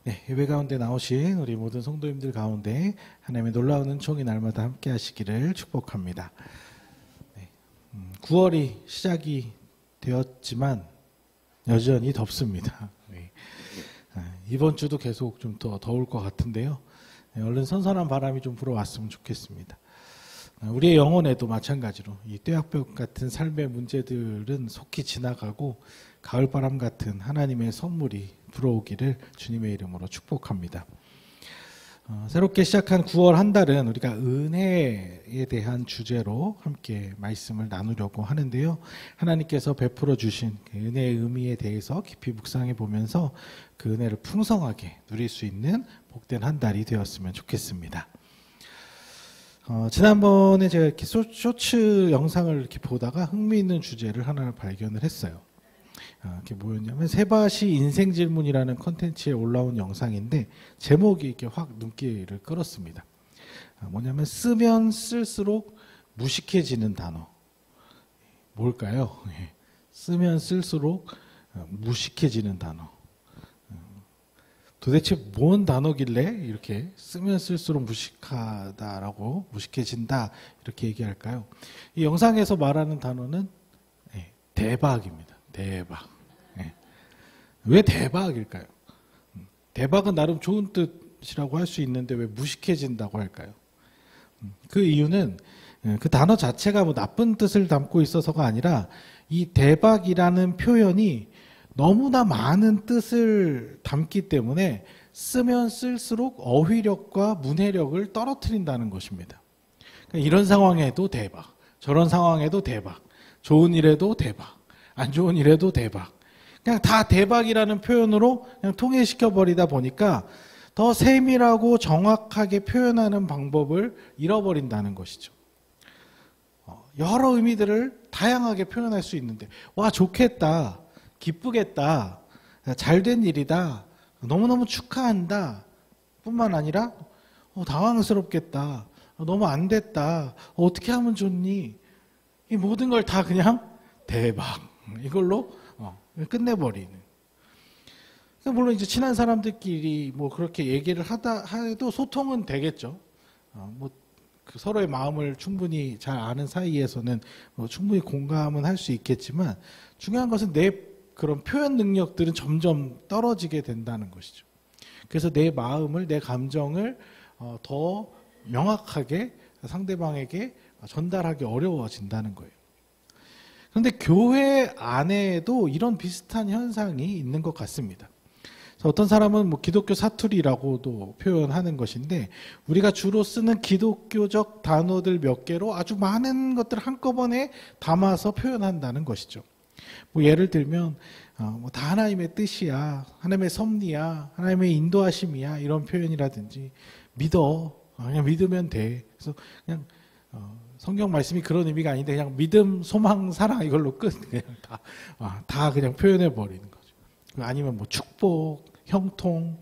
네, 예배 가운데 나오신 우리 모든 성도님들 가운데 하나님의 놀라운 은총이 날마다 함께 하시기를 축복합니다. 네, 9월이 시작이 되었지만 여전히 덥습니다. 네, 이번 주도 계속 좀 더 더울 것 같은데요. 네, 얼른 선선한 바람이 좀 불어왔으면 좋겠습니다. 우리의 영혼에도 마찬가지로 이 뙤약볕 같은 삶의 문제들은 속히 지나가고 가을바람 같은 하나님의 선물이 불어오기를 주님의 이름으로 축복합니다. 새롭게 시작한 9월 한 달은 우리가 은혜에 대한 주제로 함께 말씀을 나누려고 하는데요. 하나님께서 베풀어 주신 그 은혜의 의미에 대해서 깊이 묵상해 보면서 그 은혜를 풍성하게 누릴 수 있는 복된 한 달이 되었으면 좋겠습니다. 지난번에 제가 이렇게 쇼츠 영상을 이렇게 보다가 흥미있는 주제를 하나 발견을 했어요. 그게 뭐였냐면 세바시 인생 질문이라는 컨텐츠에 올라온 영상인데 제목이 이렇게 확 눈길을 끌었습니다. 뭐냐면 쓰면 쓸수록 무식해지는 단어. 뭘까요? 쓰면 쓸수록 무식해지는 단어. 도대체 뭔 단어길래 이렇게 쓰면 쓸수록 무식하다라고 무식해진다 이렇게 얘기할까요? 이 영상에서 말하는 단어는 대박입니다. 대박. 왜 대박일까요? 대박은 나름 좋은 뜻이라고 할 수 있는데 왜 무식해진다고 할까요? 그 이유는 그 단어 자체가 뭐 나쁜 뜻을 담고 있어서가 아니라 이 대박이라는 표현이 너무나 많은 뜻을 담기 때문에 쓰면 쓸수록 어휘력과 문해력을 떨어뜨린다는 것입니다. 그러니까 이런 상황에도 대박, 저런 상황에도 대박, 좋은 일에도 대박, 안 좋은 일에도 대박. 그냥 다 대박이라는 표현으로 그냥 통일시켜 버리다 보니까 더 세밀하고 정확하게 표현하는 방법을 잃어버린다는 것이죠. 여러 의미들을 다양하게 표현할 수 있는데 와 좋겠다, 기쁘겠다, 잘된 일이다, 너무너무 축하한다 뿐만 아니라 당황스럽겠다, 너무 안 됐다, 어떻게 하면 좋니, 이 모든 걸 다 그냥 대박 이걸로 끝내버리는. 물론 이제 친한 사람들끼리 뭐 그렇게 얘기를 해도 소통은 되겠죠. 그 서로의 마음을 충분히 잘 아는 사이에서는 충분히 공감은 할 수 있겠지만 중요한 것은 내 그런 표현 능력들은 점점 떨어지게 된다는 것이죠. 그래서 내 마음을, 내 감정을 더 명확하게 상대방에게 전달하기 어려워진다는 거예요. 그런데 교회 안에도 이런 비슷한 현상이 있는 것 같습니다. 어떤 사람은 뭐 기독교 사투리라고도 표현하는 것인데 우리가 주로 쓰는 기독교적 단어들 몇 개로 아주 많은 것들을 한꺼번에 담아서 표현한다는 것이죠. 뭐 예를 들면 다 하나님의 뜻이야, 하나님의 섭리야, 하나님의 인도하심이야 이런 표현이라든지 그냥 믿으면 돼. 그래서 그냥 성경 말씀이 그런 의미가 아닌데 그냥 믿음, 소망, 사랑 이걸로 그냥 다 그냥 표현해 버리는 거죠. 아니면 뭐 축복, 형통.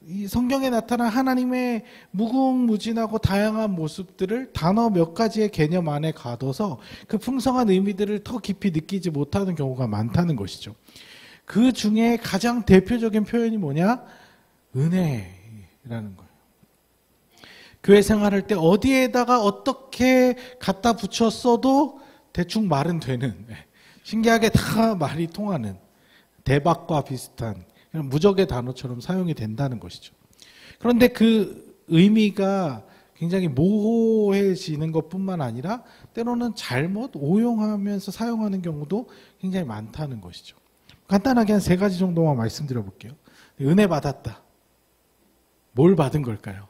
이 성경에 나타난 하나님의 무궁무진하고 다양한 모습들을 단어 몇 가지의 개념 안에 가둬서 그 풍성한 의미들을 더 깊이 느끼지 못하는 경우가 많다는 것이죠. 그 중에 가장 대표적인 표현이 뭐냐? 은혜라는 거예요. 교회 생활할 때 어디에다가 어떻게 갖다 붙였어도 대충 말은 되는, 신기하게 다 말이 통하는 대박과 비슷한 무적의 단어처럼 사용이 된다는 것이죠. 그런데 그 의미가 굉장히 모호해지는 것뿐만 아니라 때로는 잘못 오용하면서 사용하는 경우도 굉장히 많다는 것이죠. 간단하게 한 3가지 정도만 말씀드려 볼게요. 은혜 받았다. 뭘 받은 걸까요?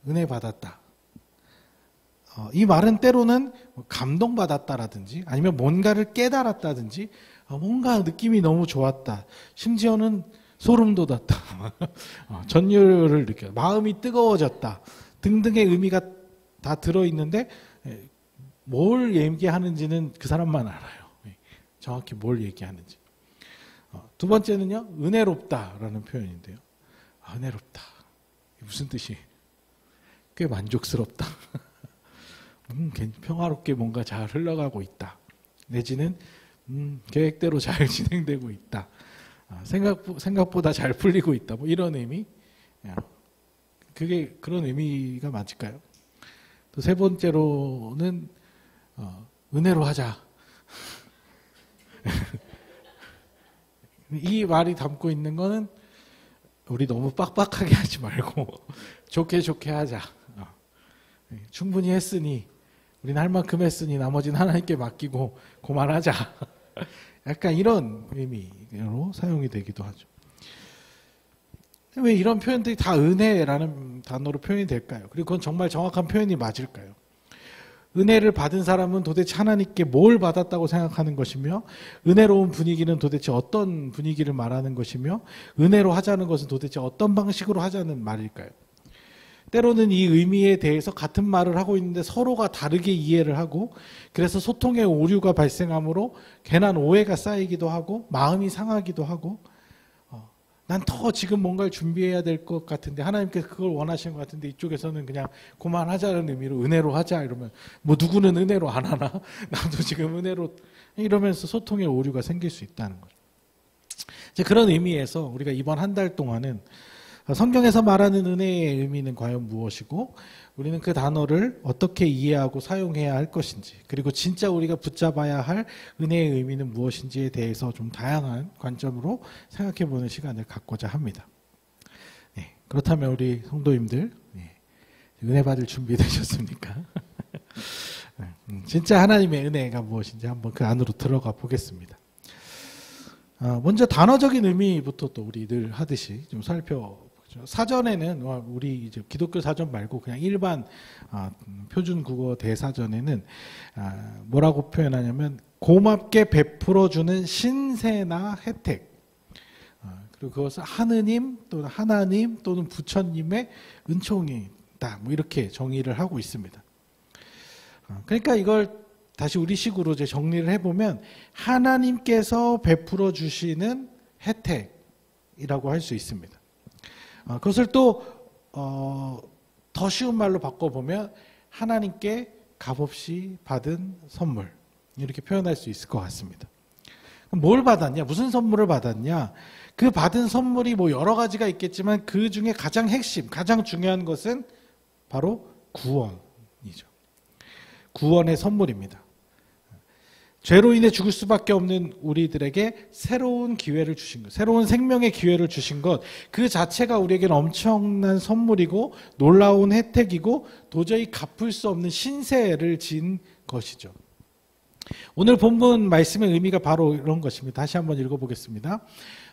은혜 받았다. 이 말은 때로는 감동받았다라든지 아니면 뭔가를 깨달았다든지 뭔가 느낌이 너무 좋았다. 심지어는 소름 돋았다. 전율을 느껴. 마음이 뜨거워졌다. 등등의 의미가 다 들어있는데 뭘 얘기하는지는 그 사람만 알아요. 정확히 뭘 얘기하는지. 두 번째는요. 은혜롭다라는 표현인데요. 은혜롭다. 무슨 뜻이에요? 꽤 만족스럽다. 평화롭게 뭔가 잘 흘러가고 있다. 내지는 계획대로 잘 진행되고 있다. 생각보다 잘 풀리고 있다. 뭐 이런 의미. 그게 그런 의미가 맞을까요? 또 세 번째로는 은혜로 하자. 이 말이 담고 있는 거는 우리 너무 빡빡하게 하지 말고 좋게 하자. 충분히 했으니 우리는 할 만큼 했으니 나머지는 하나님께 맡기고 그만하자. 약간 이런 의미로 사용이 되기도 하죠. 왜 이런 표현들이 다 은혜라는 단어로 표현이 될까요? 그리고 그건 정말 정확한 표현이 맞을까요? 은혜를 받은 사람은 도대체 하나님께 뭘 받았다고 생각하는 것이며, 은혜로운 분위기는 도대체 어떤 분위기를 말하는 것이며, 은혜로 하자는 것은 도대체 어떤 방식으로 하자는 말일까요? 때로는 이 의미에 대해서 같은 말을 하고 있는데 서로가 다르게 이해를 하고, 그래서 소통의 오류가 발생하므로 괜한 오해가 쌓이기도 하고 마음이 상하기도 하고, 난 더 지금 뭔가를 준비해야 될 것 같은데 하나님께서 그걸 원하시는 것 같은데 이쪽에서는 그냥 그만하자는 의미로 은혜로 하자 이러면, 뭐 누구는 은혜로 안 하나? 나도 지금 은혜로, 이러면서 소통의 오류가 생길 수 있다는 거죠. 이제 그런 의미에서 우리가 이번 한 달 동안은 성경에서 말하는 은혜의 의미는 과연 무엇이고, 우리는 그 단어를 어떻게 이해하고 사용해야 할 것인지, 그리고 진짜 우리가 붙잡아야 할 은혜의 의미는 무엇인지에 대해서 좀 다양한 관점으로 생각해보는 시간을 갖고자 합니다. 네, 그렇다면 우리 성도님들, 은혜 받을 준비 되셨습니까? 진짜 하나님의 은혜가 무엇인지 한번 그 안으로 들어가 보겠습니다. 먼저 단어적인 의미부터 또 우리 늘 하듯이 좀 살펴보죠. 사전에는, 우리 이제 기독교 사전 말고 그냥 일반 표준 국어 대사전에는 뭐라고 표현하냐면 고맙게 베풀어주는 신세나 혜택, 그리고 그것을 하느님 또는 하나님 또는 부처님의 은총이다, 뭐 이렇게 정의를 하고 있습니다. 그러니까 이걸 다시 우리식으로 이제 정리를 해보면 하나님께서 베풀어 주시는 혜택이라고 할 수 있습니다. 그것을 또 더 쉬운 말로 바꿔보면 하나님께 값없이 받은 선물, 이렇게 표현할 수 있을 것 같습니다. 뭘 받았냐? 무슨 선물을 받았냐? 그 받은 선물이 뭐 여러 가지가 있겠지만 그 중에 가장 핵심, 가장 중요한 것은 바로 구원이죠. 구원의 선물입니다. 죄로 인해 죽을 수밖에 없는 우리들에게 새로운 기회를 주신 것, 새로운 생명의 기회를 주신 것, 그 자체가 우리에게는 엄청난 선물이고 놀라운 혜택이고 도저히 갚을 수 없는 신세를 진 것이죠. 오늘 본문 말씀의 의미가 바로 이런 것입니다. 다시 한번 읽어보겠습니다.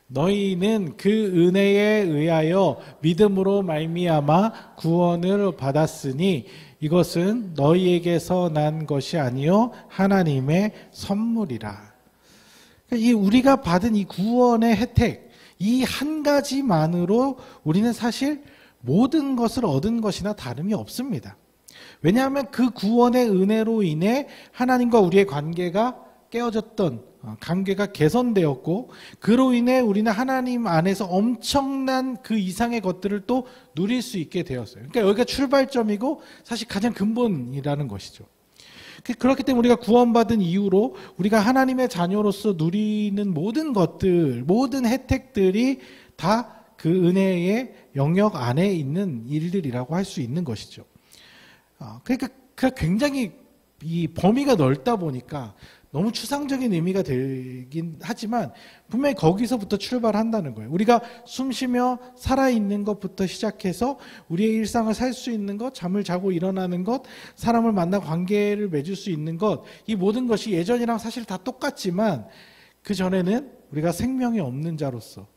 너희는 그 은혜에 의하여 믿음으로 말미암아 구원을 받았으니 이것은 너희에게서 난 것이 아니요 하나님의 선물이라. 이 우리가 받은 이 구원의 혜택, 이 한 가지만으로 우리는 사실 모든 것을 얻은 것이나 다름이 없습니다. 왜냐하면 그 구원의 은혜로 인해 하나님과 우리의 관계가 깨어졌던, 관계가 개선되었고, 그로 인해 우리는 하나님 안에서 엄청난 그 이상의 것들을 또 누릴 수 있게 되었어요. 그러니까 여기가 출발점이고 사실 가장 근본이라는 것이죠. 그렇기 때문에 우리가 구원받은 이후로 우리가 하나님의 자녀로서 누리는 모든 것들, 모든 혜택들이 다 그 은혜의 영역 안에 있는 일들이라고 할 수 있는 것이죠. 그러니까 굉장히 이 범위가 넓다 보니까 너무 추상적인 의미가 되긴 하지만 분명히 거기서부터 출발한다는 거예요. 우리가 숨쉬며 살아있는 것부터 시작해서 우리의 일상을 살 수 있는 것, 잠을 자고 일어나는 것, 사람을 만나 관계를 맺을 수 있는 것, 이 모든 것이 예전이랑 사실 다 똑같지만 그 전에는 우리가 생명이 없는 자로서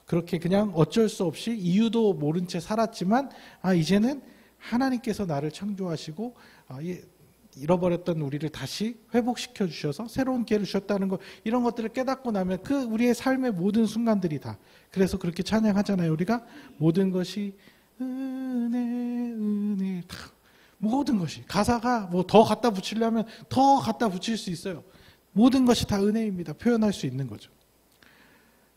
그렇게 그냥 어쩔 수 없이 이유도 모른 채 살았지만 이제는 하나님께서 나를 창조하시고 잃어버렸던 우리를 다시 회복시켜 주셔서 새로운 기회를 주셨다는 것, 이런 것들을 깨닫고 나면 그 우리의 삶의 모든 순간들이 다, 그래서 그렇게 찬양하잖아요. 우리가 모든 것이 은혜 다, 모든 것이, 가사가 뭐 더 갖다 붙이려면 더 갖다 붙일 수 있어요. 모든 것이 다 은혜입니다. 표현할 수 있는 거죠.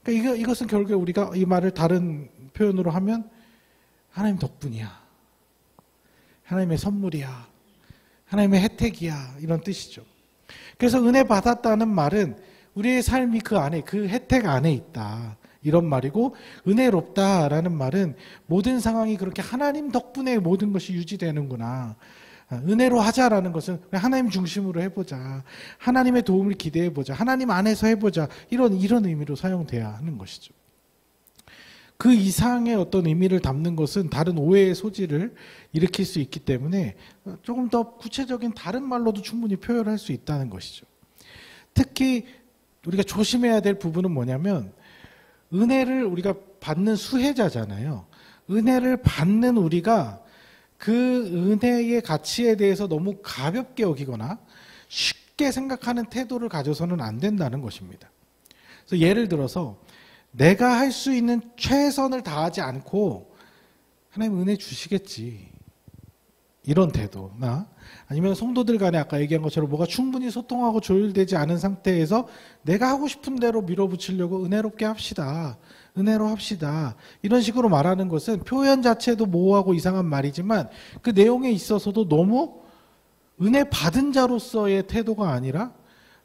그러니까 이것은 결국에 우리가 이 말을 다른 표현으로 하면 하나님 덕분이야, 하나님의 선물이야, 하나님의 혜택이야, 이런 뜻이죠. 그래서 은혜 받았다는 말은 우리의 삶이 그 안에, 그 혜택 안에 있다. 이런 말이고, 은혜롭다라는 말은 모든 상황이 그렇게 하나님 덕분에 모든 것이 유지되는구나. 은혜로 하자라는 것은 하나님 중심으로 해보자. 하나님의 도움을 기대해보자. 하나님 안에서 해보자. 이런 의미로 사용돼야 하는 것이죠. 그 이상의 어떤 의미를 담는 것은 다른 오해의 소지를 일으킬 수 있기 때문에 조금 더 구체적인 다른 말로도 충분히 표현할 수 있다는 것이죠. 특히 우리가 조심해야 될 부분은 뭐냐면, 은혜를 우리가 받는 수혜자잖아요. 은혜를 받는 우리가 그 은혜의 가치에 대해서 너무 가볍게 여기거나 쉽게 생각하는 태도를 가져서는 안 된다는 것입니다. 그래서 예를 들어서 내가 할 수 있는 최선을 다하지 않고 하나님 은혜 주시겠지, 이런 태도나, 아니면 성도들 간에 아까 얘기한 것처럼 뭐가 충분히 소통하고 조율되지 않은 상태에서 내가 하고 싶은 대로 밀어붙이려고 은혜롭게 합시다, 은혜로 합시다, 이런 식으로 말하는 것은 표현 자체도 모호하고 이상한 말이지만 그 내용에 있어서도 너무 은혜 받은 자로서의 태도가 아니라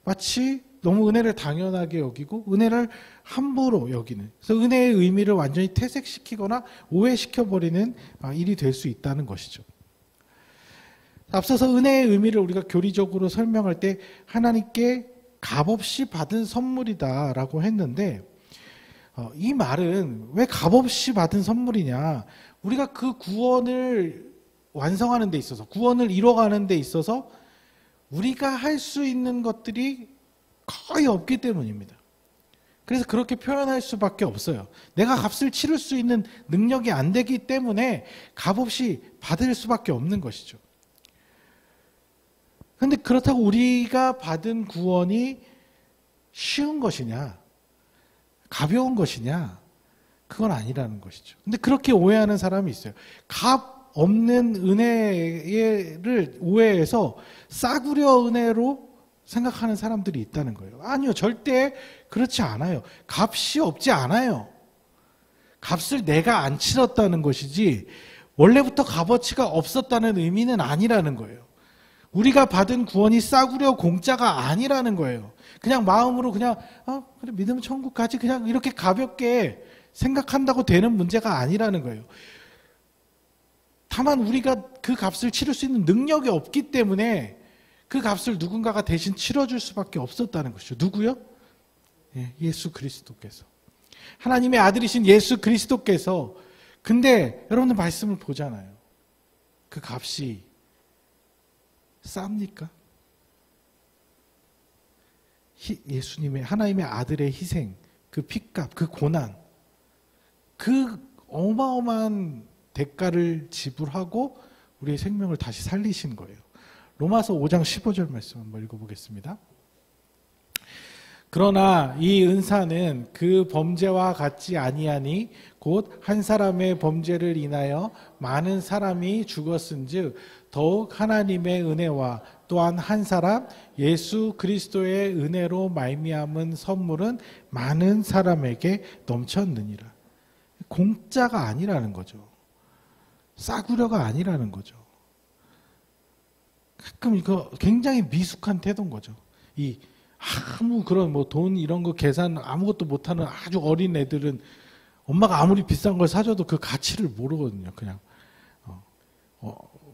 마치 너무 은혜를 당연하게 여기고 은혜를 함부로 여기는, 그래서 은혜의 의미를 완전히 퇴색시키거나 오해시켜버리는 일이 될 수 있다는 것이죠. 앞서서 은혜의 의미를 우리가 교리적으로 설명할 때 하나님께 값없이 받은 선물이다라고 했는데, 이 말은 왜 값없이 받은 선물이냐? 우리가 그 구원을 완성하는 데 있어서, 구원을 이뤄가는 데 있어서 우리가 할 수 있는 것들이 거의 없기 때문입니다. 그래서 그렇게 표현할 수밖에 없어요. 내가 값을 치를 수 있는 능력이 안 되기 때문에 값없이 받을 수밖에 없는 것이죠. 그런데 그렇다고 우리가 받은 구원이 쉬운 것이냐, 가벼운 것이냐, 그건 아니라는 것이죠. 근데 그렇게 오해하는 사람이 있어요. 값 없는 은혜를 오해해서 싸구려 은혜로 생각하는 사람들이 있다는 거예요. 아니요, 절대 그렇지 않아요. 값이 없지 않아요. 값을 내가 안 치렀다는 것이지 원래부터 값어치가 없었다는 의미는 아니라는 거예요. 우리가 받은 구원이 싸구려 공짜가 아니라는 거예요. 그냥 마음으로 그래 믿으면 천국 가지, 그냥 이렇게 가볍게 생각한다고 되는 문제가 아니라는 거예요. 다만 우리가 그 값을 치를 수 있는 능력이 없기 때문에 그 값을 누군가가 대신 치러줄 수밖에 없었다는 것이죠. 누구요? 예수 그리스도께서. 하나님의 아들이신 예수 그리스도께서. 근데 여러분들 말씀을 보잖아요. 그 값이 쌉니까? 예수님의, 하나님의 아들의 희생, 그 핏값, 그 고난, 그 어마어마한 대가를 지불하고 우리의 생명을 다시 살리신 거예요. 로마서 5장 15절 말씀 한번 읽어보겠습니다. 그러나 이 은사는 그 범죄와 같지 아니하니 곧 한 사람의 범죄를 인하여 많은 사람이 죽었은즉 더욱 하나님의 은혜와 또한 한 사람 예수 그리스도의 은혜로 말미암은 선물은 많은 사람에게 넘쳤느니라. 공짜가 아니라는 거죠. 싸구려가 아니라는 거죠. 가끔 이거 굉장히 미숙한 태도인 거죠. 이 아무 그런 뭐 돈 이런 거 계산 아무것도 못하는 아주 어린 애들은 엄마가 아무리 비싼 걸 사줘도 그 가치를 모르거든요. 그냥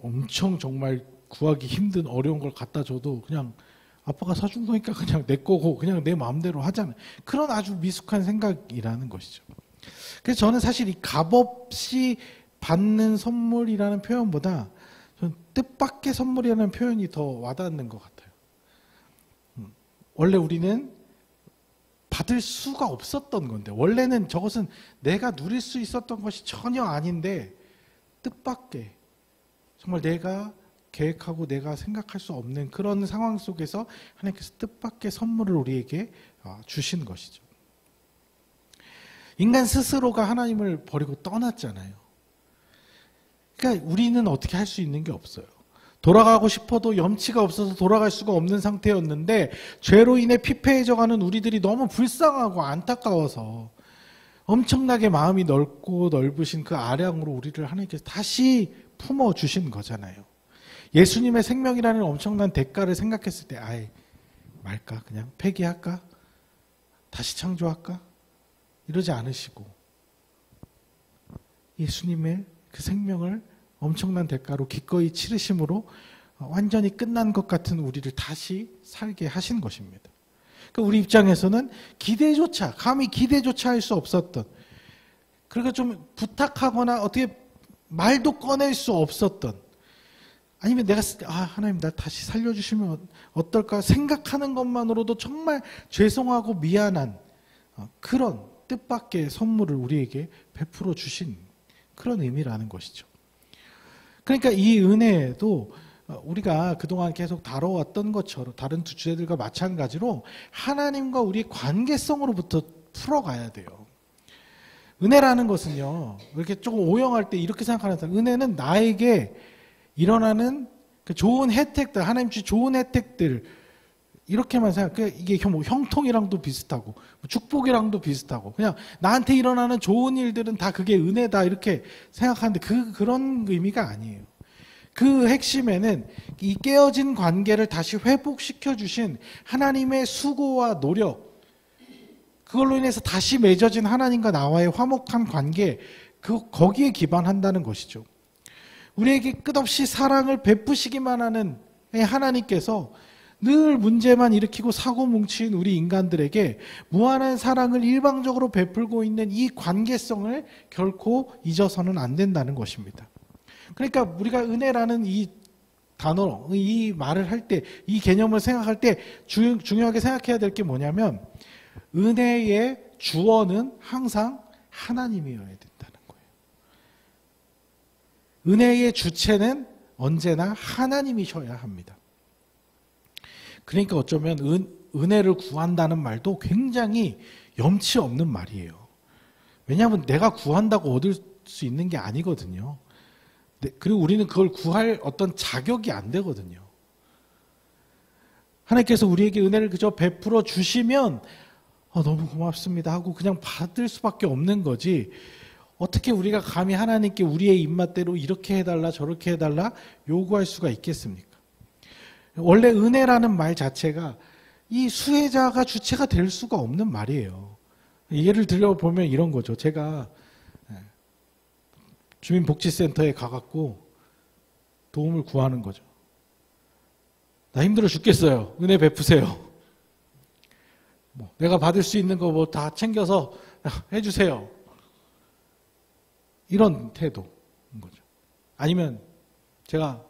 엄청 정말 구하기 힘든 어려운 걸 갖다 줘도 그냥 아빠가 사준 거니까 그냥 내 거고 그냥 내 마음대로 하잖아요. 그런 아주 미숙한 생각이라는 것이죠. 그래서 저는 사실 이 값없이 받는 선물이라는 표현보다 저는 뜻밖의 선물이라는 표현이 더 와닿는 것 같아요. 원래 우리는 받을 수가 없었던 건데, 원래는 저것은 내가 누릴 수 있었던 것이 전혀 아닌데 뜻밖의, 정말 내가 계획하고 내가 생각할 수 없는 그런 상황 속에서 하나님께서 뜻밖의 선물을 우리에게 주신 것이죠. 인간 스스로가 하나님을 버리고 떠났잖아요. 그러니까 우리는 어떻게 할 수 있는 게 없어요. 돌아가고 싶어도 염치가 없어서 돌아갈 수가 없는 상태였는데 죄로 인해 피폐해져가는 우리들이 너무 불쌍하고 안타까워서 엄청나게 마음이 넓고 넓으신 그 아량으로 우리를 하나님께서 다시 품어주신 거잖아요. 예수님의 생명이라는 엄청난 대가를 생각했을 때 말까? 그냥 폐기할까? 다시 창조할까? 이러지 않으시고 예수님의 그 생명을 엄청난 대가로 기꺼이 치르심으로 완전히 끝난 것 같은 우리를 다시 살게 하신 것입니다. 그러니까 우리 입장에서는 감히 기대조차 할 수 없었던, 그러니까 좀 부탁하거나 어떻게 말도 꺼낼 수 없었던, 아니면 내가 하나님 나 다시 살려주시면 어떨까 생각하는 것만으로도 정말 죄송하고 미안한 그런 뜻밖의 선물을 우리에게 베풀어 주신 그런 의미라는 것이죠. 그러니까 이 은혜도 우리가 그동안 계속 다뤄왔던 것처럼 다른 두 주제들과 마찬가지로 하나님과 우리의 관계성으로부터 풀어가야 돼요. 은혜라는 것은요, 이렇게 조금 오용할 때 이렇게 생각하는 사람, 은혜는 나에게 일어나는 그 좋은 혜택들, 하나님 주신 좋은 혜택들, 이렇게만 생각해. 이게 뭐 형통이랑도 비슷하고 축복이랑도 비슷하고 그냥 나한테 일어나는 좋은 일들은 다 그게 은혜다 이렇게 생각하는데 그런 의미가 아니에요. 그 핵심에는 이 깨어진 관계를 다시 회복시켜 주신 하나님의 수고와 노력, 그걸로 인해서 다시 맺어진 하나님과 나와의 화목한 관계, 거기에 기반한다는 것이죠. 우리에게 끝없이 사랑을 베푸시기만 하는 하나님께서 늘 문제만 일으키고 사고 뭉친 우리 인간들에게 무한한 사랑을 일방적으로 베풀고 있는 이 관계성을 결코 잊어서는 안 된다는 것입니다. 그러니까 우리가 은혜라는 이 단어, 이 말을 할 때, 이 개념을 생각할 때 중요하게 생각해야 될 게 뭐냐면 은혜의 주어는 항상 하나님이어야 된다는 거예요. 은혜의 주체는 언제나 하나님이셔야 합니다. 그러니까 어쩌면 은혜를 구한다는 말도 굉장히 염치 없는 말이에요. 왜냐하면 내가 구한다고 얻을 수 있는 게 아니거든요. 그리고 우리는 그걸 구할 어떤 자격이 안 되거든요. 하나님께서 우리에게 은혜를 그저 베풀어 주시면 너무 고맙습니다 하고 그냥 받을 수밖에 없는 거지, 어떻게 우리가 감히 하나님께 우리의 입맛대로 이렇게 해달라 저렇게 해달라 요구할 수가 있겠습니까? 원래 은혜라는 말 자체가 이 수혜자가 주체가 될 수가 없는 말이에요. 예를 들어보면 이런 거죠. 제가 주민복지센터에 가갖고 도움을 구하는 거죠. 나 힘들어 죽겠어요. 은혜 베푸세요. 내가 받을 수 있는 거 다 챙겨서 해주세요. 이런 태도인 거죠. 아니면 제가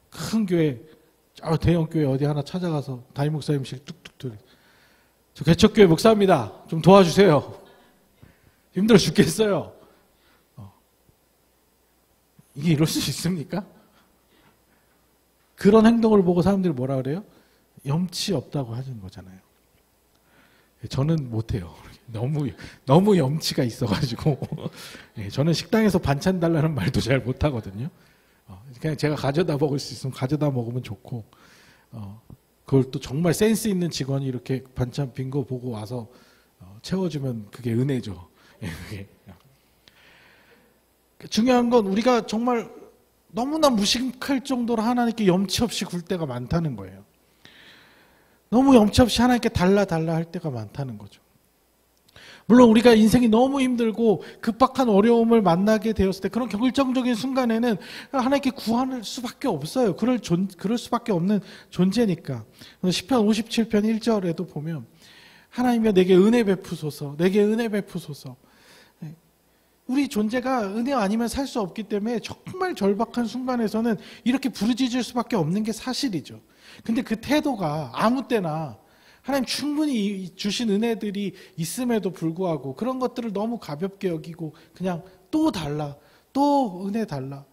큰 교회, 대형 교회 어디 하나 찾아가서 담임 목사님실 뚝뚝 들이, 저 개척교회 목사입니다. 좀 도와주세요. 힘들어 죽겠어요. 이게 이럴 수 있습니까? 그런 행동을 보고 사람들이 뭐라 그래요? 염치 없다고 하는 거잖아요. 저는 못해요. 너무 염치가 있어가지고 저는 식당에서 반찬 달라는 말도 잘 못하거든요. 그냥 제가 가져다 먹을 수 있으면 가져다 먹으면 좋고, 그걸 또 정말 센스 있는 직원이 이렇게 반찬 빈 거 보고 와서 채워주면 그게 은혜죠. 중요한 건 우리가 정말 너무나 무심할 정도로 하나님께 염치 없이 굴 때가 많다는 거예요. 너무 염치 없이 하나님께 달라 할 때가 많다는 거죠. 물론 우리가 인생이 너무 힘들고 급박한 어려움을 만나게 되었을 때, 그런 결정적인 순간에는 하나님께 구할 수밖에 없어요. 그럴 수밖에 없는 존재니까. 시편 57편 1절에도 보면 하나님이여 내게 은혜 베푸소서, 내게 은혜 베푸소서. 우리 존재가 은혜 아니면 살 수 없기 때문에 정말 절박한 순간에서는 이렇게 부르짖을 수밖에 없는 게 사실이죠. 근데 그 태도가 아무 때나 하나님 충분히 주신 은혜들이 있음에도 불구하고 그런 것들을 너무 가볍게 여기고 그냥 또 달라, 또 은혜 달라,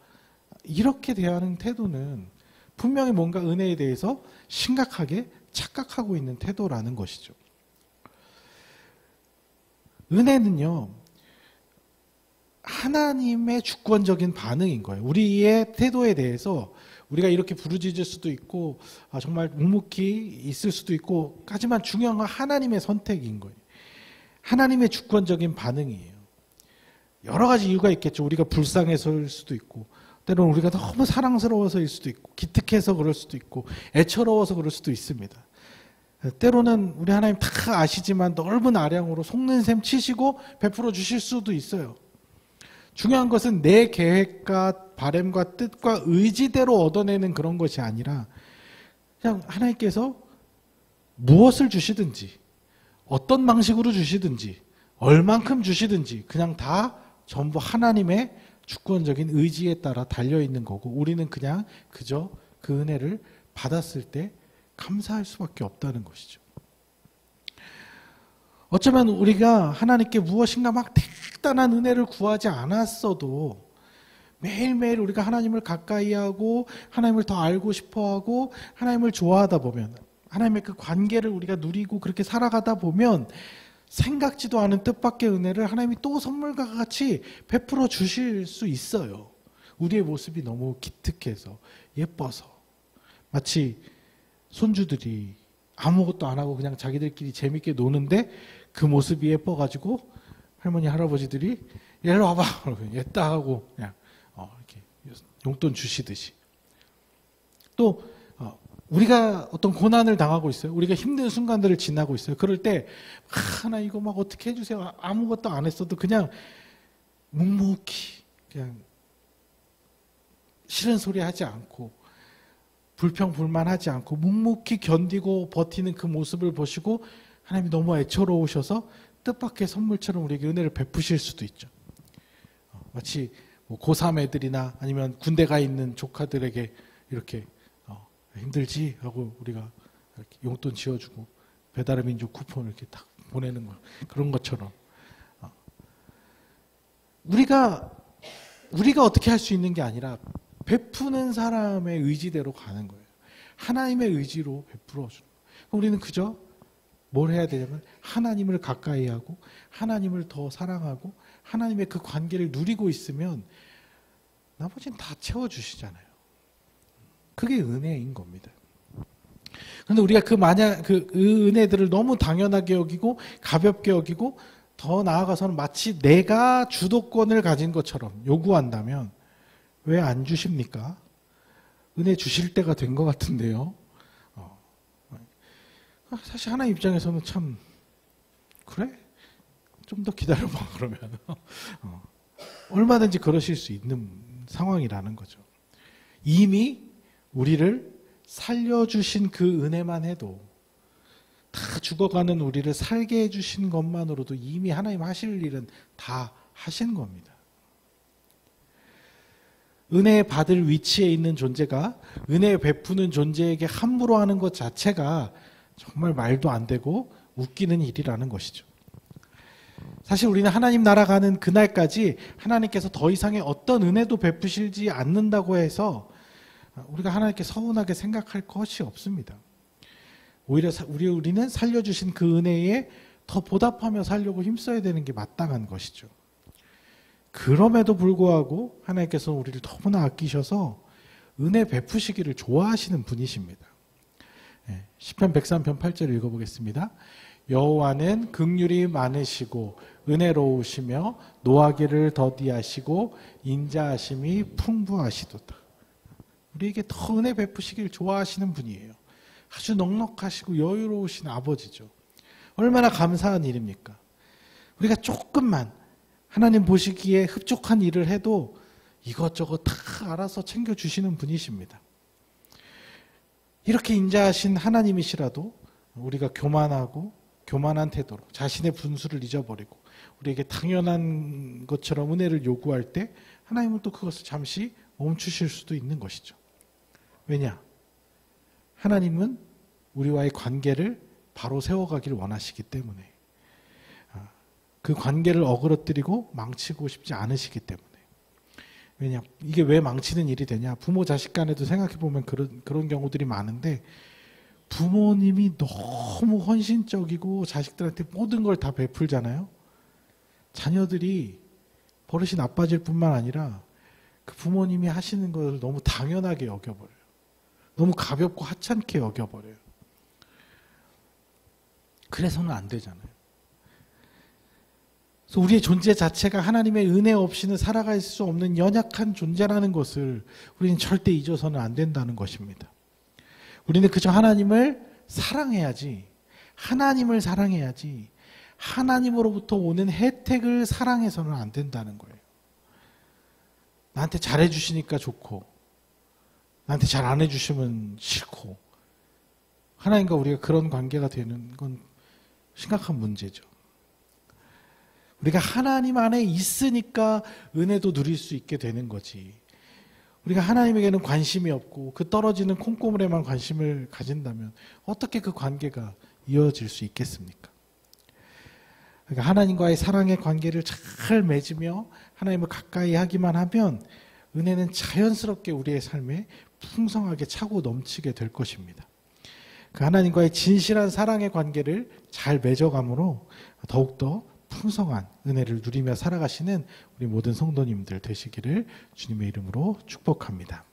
이렇게 대하는 태도는 분명히 뭔가 은혜에 대해서 심각하게 착각하고 있는 태도라는 것이죠. 은혜는요, 하나님의 주권적인 반응인 거예요. 우리의 태도에 대해서 우리가 이렇게 부르짖을 수도 있고 정말 묵묵히 있을 수도 있고, 하지만 중요한 건 하나님의 선택인 거예요. 하나님의 주권적인 반응이에요. 여러 가지 이유가 있겠죠. 우리가 불쌍해서일 수도 있고, 때로는 우리가 너무 사랑스러워서일 수도 있고, 기특해서 그럴 수도 있고, 애처로워서 그럴 수도 있습니다. 때로는 우리 하나님 다 아시지만 넓은 아량으로 속는 셈 치시고 베풀어 주실 수도 있어요. 중요한 것은 내 계획과 바램과 뜻과 의지대로 얻어내는 그런 것이 아니라 그냥 하나님께서 무엇을 주시든지 어떤 방식으로 주시든지 얼만큼 주시든지 그냥 다 전부 하나님의 주권적인 의지에 따라 달려있는 거고 우리는 그냥 그저 그 은혜를 받았을 때 감사할 수밖에 없다는 것이죠. 어쩌면 우리가 하나님께 무엇인가 막 특단한 은혜를 구하지 않았어도 매일매일 우리가 하나님을 가까이 하고 하나님을 더 알고 싶어하고 하나님을 좋아하다 보면 하나님의 그 관계를 우리가 누리고 그렇게 살아가다 보면 생각지도 않은 뜻밖의 은혜를 하나님이 또 선물과 같이 베풀어 주실 수 있어요. 우리의 모습이 너무 기특해서 예뻐서 마치 손주들이 아무것도 안 하고 그냥 자기들끼리 재밌게 노는데 그 모습이 예뻐가지고 할머니 할아버지들이 얘를 와봐 얘따 하고 그냥 이렇게 용돈 주시듯이 또 우리가 어떤 고난을 당하고 있어요. 우리가 힘든 순간들을 지나고 있어요. 그럴 때 나 이거 막 어떻게 해주세요. 아무것도 안 했어도 그냥 묵묵히 그냥 싫은 소리 하지 않고 불평불만하지 않고 묵묵히 견디고 버티는 그 모습을 보시고 하나님이 너무 애처로우셔서 뜻밖의 선물처럼 우리에게 은혜를 베푸실 수도 있죠. 마치 고3 애들이나 아니면 군대 가 있는 조카들에게 이렇게 힘들지 하고 우리가 이렇게 용돈 지어주고 배달의 민족 쿠폰 이렇게 딱 보내는 거 그런 것처럼 우리가 어떻게 할 수 있는 게 아니라 베푸는 사람의 의지대로 가는 거예요. 하나님의 의지로 베풀어 주는 거예요. 우리는 그저 뭘 해야 되냐면 하나님을 가까이 하고 하나님을 더 사랑하고 하나님의 그 관계를 누리고 있으면 나머지는 다 채워주시잖아요. 그게 은혜인 겁니다. 그런데 우리가 그 은혜들을 너무 당연하게 여기고 가볍게 여기고 더 나아가서는 마치 내가 주도권을 가진 것처럼 요구한다면 왜 안 주십니까? 은혜 주실 때가 된 것 같은데요. 사실 하나님 입장에서는 참 그래? 좀 더 기다려봐 그러면 얼마든지 그러실 수 있는 상황이라는 거죠. 이미 우리를 살려주신 그 은혜만 해도 다 죽어가는 우리를 살게 해주신 것만으로도 이미 하나님 하실 일은 다 하신 겁니다. 은혜 받을 위치에 있는 존재가 은혜 베푸는 존재에게 함부로 하는 것 자체가 정말 말도 안 되고 웃기는 일이라는 것이죠. 사실 우리는 하나님 나라 가는 그날까지 하나님께서 더 이상의 어떤 은혜도 베푸시지 않는다고 해서 우리가 하나님께 서운하게 생각할 것이 없습니다. 오히려 우리는 살려주신 그 은혜에 더 보답하며 살려고 힘써야 되는 게 마땅한 것이죠. 그럼에도 불구하고 하나님께서는 우리를 너무나 아끼셔서 은혜 베푸시기를 좋아하시는 분이십니다. 시편 103편 8절 읽어보겠습니다. 여호와는 긍휼이 많으시고 은혜로우시며 노하기를 더디하시고 인자하심이 풍부하시도다. 우리에게 더 은혜 베푸시기를 좋아하시는 분이에요. 아주 넉넉하시고 여유로우신 아버지죠. 얼마나 감사한 일입니까? 우리가 조금만 하나님 보시기에 흡족한 일을 해도 이것저것 다 알아서 챙겨주시는 분이십니다. 이렇게 인자하신 하나님이시라도 우리가 교만한 태도로 자신의 분수를 잊어버리고 우리에게 당연한 것처럼 은혜를 요구할 때 하나님은 또 그것을 잠시 멈추실 수도 있는 것이죠. 왜냐? 하나님은 우리와의 관계를 바로 세워가기를 원하시기 때문에 그 관계를 어그러뜨리고 망치고 싶지 않으시기 때문에. 왜냐? 이게 왜 망치는 일이 되냐? 부모 자식 간에도 생각해보면 그런 경우들이 많은데 부모님이 너무 헌신적이고 자식들한테 모든 걸 다 베풀잖아요. 자녀들이 버릇이 나빠질 뿐만 아니라 그 부모님이 하시는 것을 너무 당연하게 여겨버려요. 너무 가볍고 하찮게 여겨버려요. 그래서는 안 되잖아요. 그래서 우리의 존재 자체가 하나님의 은혜 없이는 살아갈 수 없는 연약한 존재라는 것을 우리는 절대 잊어서는 안 된다는 것입니다. 우리는 그저 하나님을 사랑해야지. 하나님을 사랑해야지. 하나님으로부터 오는 혜택을 사랑해서는 안 된다는 거예요. 나한테 잘해주시니까 좋고, 나한테 잘 안 해주시면 싫고, 하나님과 우리가 그런 관계가 되는 건 심각한 문제죠. 우리가 하나님 안에 있으니까 은혜도 누릴 수 있게 되는 거지. 우리가 하나님에게는 관심이 없고 그 떨어지는 콩고물에만 관심을 가진다면 어떻게 그 관계가 이어질 수 있겠습니까? 그러니까 하나님과의 사랑의 관계를 잘 맺으며 하나님을 가까이 하기만 하면 은혜는 자연스럽게 우리의 삶에 풍성하게 차고 넘치게 될 것입니다. 그 하나님과의 진실한 사랑의 관계를 잘 맺어감으로 더욱더 풍성한 은혜를 누리며 살아가시는 우리 모든 성도님들 되시기를 주님의 이름으로 축복합니다.